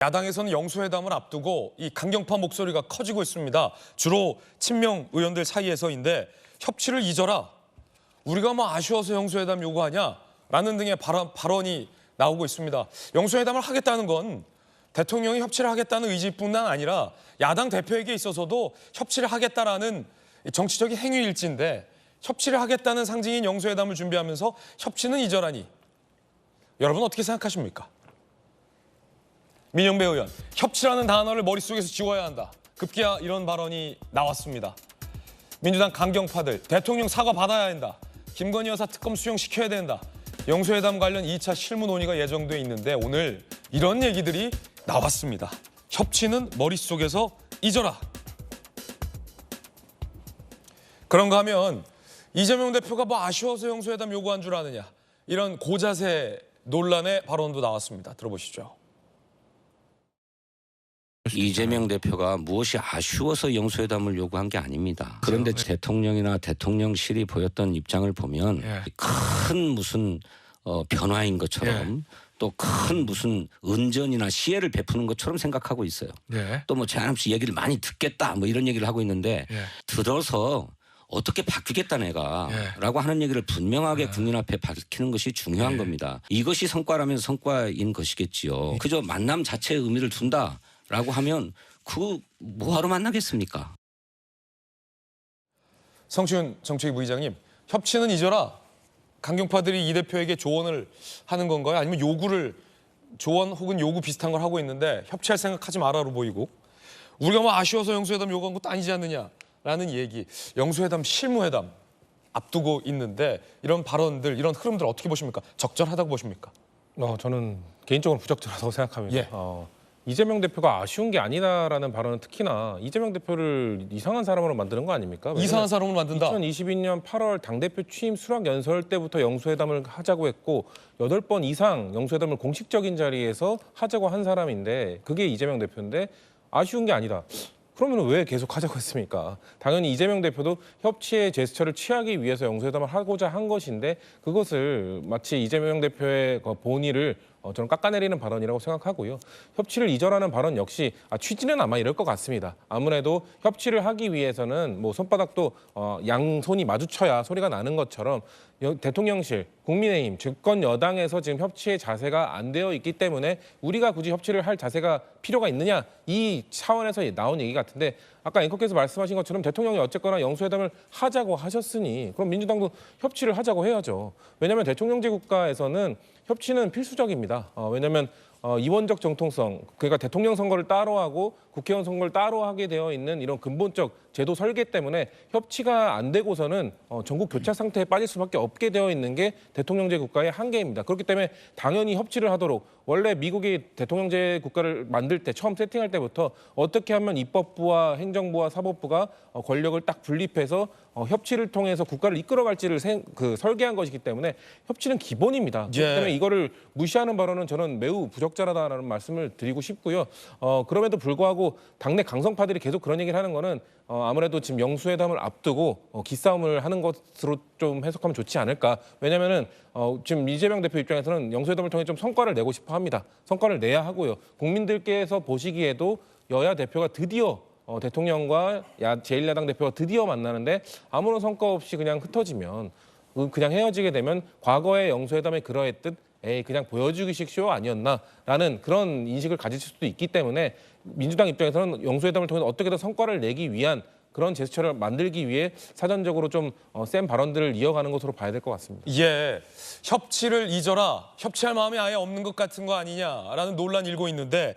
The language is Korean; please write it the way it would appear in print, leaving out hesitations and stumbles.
야당에서는 영수회담을 앞두고 이 강경파 목소리가 커지고 있습니다. 주로 친명 의원들 사이에서인데 협치를 잊어라. 우리가 뭐 아쉬워서 영수회담 요구하냐? 라는 등의 발언이 나오고 있습니다. 영수회담을 하겠다는 건 대통령이 협치를 하겠다는 의지뿐만 아니라 야당 대표에게 있어서도 협치를 하겠다라는 정치적인 행위일지인데 협치를 하겠다는 상징인 영수회담을 준비하면서 협치는 잊어라니. 여러분 어떻게 생각하십니까? 민영배 의원, 협치라는 단어를 머릿속에서 지워야 한다. 급기야 이런 발언이 나왔습니다. 민주당 강경파들, 대통령 사과 받아야 한다. 김건희 여사 특검 수용시켜야 된다. 영수회담 관련 2차 실무 논의가 예정돼 있는데 오늘 이런 얘기들이 나왔습니다. 협치는 머릿속에서 잊어라. 그런가 하면 이재명 대표가 뭐 아쉬워서 영수회담 요구한 줄 아느냐. 이런 고자세 논란의 발언도 나왔습니다. 들어보시죠. 이재명 대표가 무엇이 아쉬워서 영수회담을 요구한 게 아닙니다. 그런데 대통령이나 대통령실이 보였던 입장을 보면 큰 무슨 변화인 것처럼 또 큰 무슨 은전이나 시혜를 베푸는 것처럼 생각하고 있어요. 또 뭐 제한없이 얘기를 많이 듣겠다 뭐 이런 얘기를 하고 있는데 들어서 어떻게 바뀌겠다 내가 라고 하는 얘기를 분명하게 국민 앞에 밝히는 것이 중요한 겁니다. 이것이 성과라면 성과인 것이겠지요. 그저 만남 자체의 의미를 둔다. 라고 하면 그 뭐하러 만나겠습니까? 성시훈 정책위 부의장님, 협치는 잊어라. 강경파들이 이 대표에게 조언을 하는 건가요? 아니면 조언 혹은 요구 비슷한 걸 하고 있는데 협치할 생각하지 마라로 보이고 우리가 뭐 아쉬워서 영수회담 요구한 것도 아니지 않느냐라는 얘기. 영수회담, 실무회담 앞두고 있는데 이런 발언들, 이런 흐름들 어떻게 보십니까? 적절하다고 보십니까? 저는 개인적으로 부적절하다고 생각합니다. 이재명 대표가 아쉬운 게 아니다라는 발언은 특히나 이재명 대표를 이상한 사람으로 만드는 거 아닙니까? 이상한 사람으로 만든다. 2022년 8월 당대표 취임 수락 연설 때부터 영수회담을 하자고 했고 8번 이상 영수회담을 공식적인 자리에서 하자고 한 사람인데 그게 이재명 대표인데 아쉬운 게 아니다. 그러면 왜 계속 하자고 했습니까? 당연히 이재명 대표도 협치의 제스처를 취하기 위해서 영수회담을 하고자 한 것인데 그것을 마치 이재명 대표의 본의를 저는 깎아내리는 발언이라고 생각하고요. 협치를 잊어라는 발언 역시 취지는 아마 이럴 것 같습니다. 아무래도 협치를 하기 위해서는 뭐 손바닥도 양손이 마주쳐야 소리가 나는 것처럼 대통령실, 국민의힘, 집권 여당에서 지금 협치의 자세가 안 되어 있기 때문에 우리가 굳이 협치를 할 자세가 필요가 있느냐 이 차원에서 나온 얘기 같은데 아까 앵커께서 말씀하신 것처럼 대통령이 어쨌거나 영수회담을 하자고 하셨으니 그럼 민주당도 협치를 하자고 해야죠. 왜냐하면 대통령제 국가에서는 협치는 필수적입니다. 왜냐하면 이원적 정통성, 그러니까 대통령 선거를 따로 하고 국회의원 선거를 따로 하게 되어 있는 이런 근본적 제도 설계 때문에 협치가 안 되고서는 전국 교차 상태에 빠질 수밖에 없게 되어 있는 게 대통령제 국가의 한계입니다. 그렇기 때문에 당연히 협치를 하도록 원래 미국이 대통령제 국가를 만들 때 처음 세팅할 때부터 어떻게 하면 입법부와 행정부와 사법부가 권력을 딱 분립해서 협치를 통해서 국가를 이끌어갈지를 설계한 것이기 때문에 협치는 기본입니다. 그렇기 때문에 이거를 무시하는 발언은 저는 매우 부적절하다는 말씀을 드리고 싶고요. 그럼에도 불구하고 당내 강성파들이 계속 그런 얘기를 하는 거는 아무래도 지금 영수회담을 앞두고 기싸움을 하는 것으로 좀 해석하면 좋지 않을까. 왜냐면은 지금 이재명 대표 입장에서는 영수회담을 통해 좀 성과를 내고 싶어 합니다. 성과를 내야 하고요. 국민들께서 보시기에도 여야 대표가 드디어 대통령과 제1야당 대표가 드디어 만나는데 아무런 성과 없이 그냥 흩어지면 그냥 헤어지게 되면 과거의 영수회담에 그러했듯 그냥 보여주기식 쇼 아니었나라는 그런 인식을 가질 수도 있기 때문에 민주당 입장에서는 영수회담을 통해서 어떻게든 성과를 내기 위한 그런 제스처를 만들기 위해 사전적으로 좀 센 발언들을 이어가는 것으로 봐야 될 것 같습니다. 협치를 잊어라. 협치할 마음이 아예 없는 것 같은 거 아니냐라는 논란이 일고 있는데